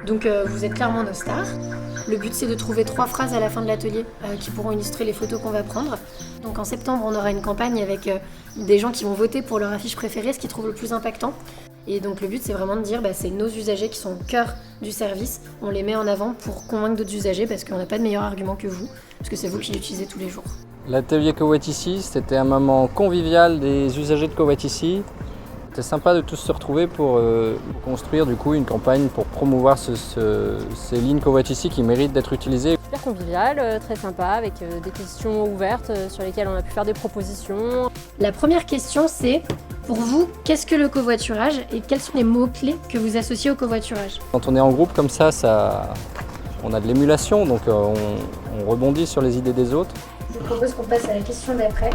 Donc vous êtes clairement nos stars. Le but c'est de trouver 3 phrases à la fin de l'atelier qui pourront illustrer les photos qu'on va prendre. Donc en septembre on aura une campagne avec des gens qui vont voter pour leur affiche préférée, ce qu'ils trouvent le plus impactant. Et donc le but c'est vraiment de dire c'est nos usagers qui sont au cœur du service, on les met en avant pour convaincre d'autres usagers parce qu'on n'a pas de meilleur argument que vous, parce que c'est vous qui l'utilisez tous les jours. L'atelier Covoitici, c'était un moment convivial des usagers de Covoitici. C'était sympa de tous se retrouver pour construire du coup une campagne pour promouvoir ces lignes Covoitici qui méritent d'être utilisées. Super convivial, très sympa, avec des questions ouvertes sur lesquelles on a pu faire des propositions. La première question c'est, pour vous, qu'est-ce que le covoiturage et quels sont les mots-clés que vous associez au covoiturage? Quand on est en groupe comme ça, on a de l'émulation, donc on rebondit sur les idées des autres. Je vous propose qu'on passe à la question d'après.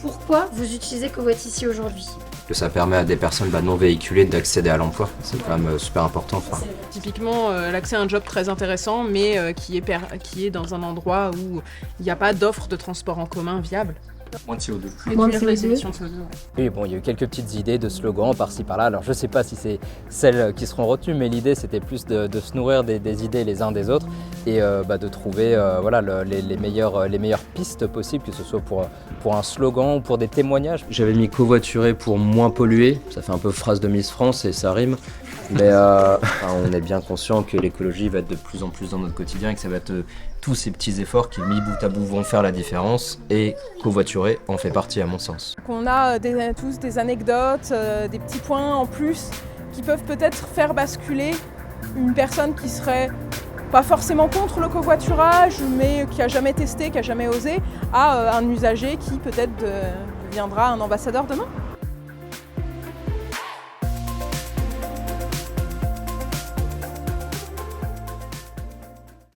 Pourquoi vous utilisez Covoitici aujourd'hui? Que ça permet à des personnes non véhiculées d'accéder à l'emploi. C'est quand même super important. Typiquement, l'accès à un job très intéressant, mais qui est dans un endroit où il n'y a pas d'offre de transport en commun viable. Moins de CO2. Moins de les CO2. émissions de CO2, ouais. Oui, bon, il y a eu quelques petites idées de slogans par-ci par-là. Alors je ne sais pas si c'est celles qui seront retenues, mais l'idée c'était plus de se nourrir des idées les uns des autres et de trouver les meilleures pistes possibles, que ce soit pour un slogan ou pour des témoignages. J'avais mis covoiturer pour moins polluer. Ça fait un peu phrase de Miss France et ça rime. Mais on est bien conscient que l'écologie va être de plus en plus dans notre quotidien et que ça va être tous ces petits efforts qui, mis bout à bout, vont faire la différence. Et covoiturer en fait partie, à mon sens. On a tous des anecdotes, des petits points en plus qui peuvent peut-être faire basculer une personne qui serait pas forcément contre le covoiturage, mais qui a jamais testé, qui a jamais osé, à un usager qui peut-être deviendra un ambassadeur demain.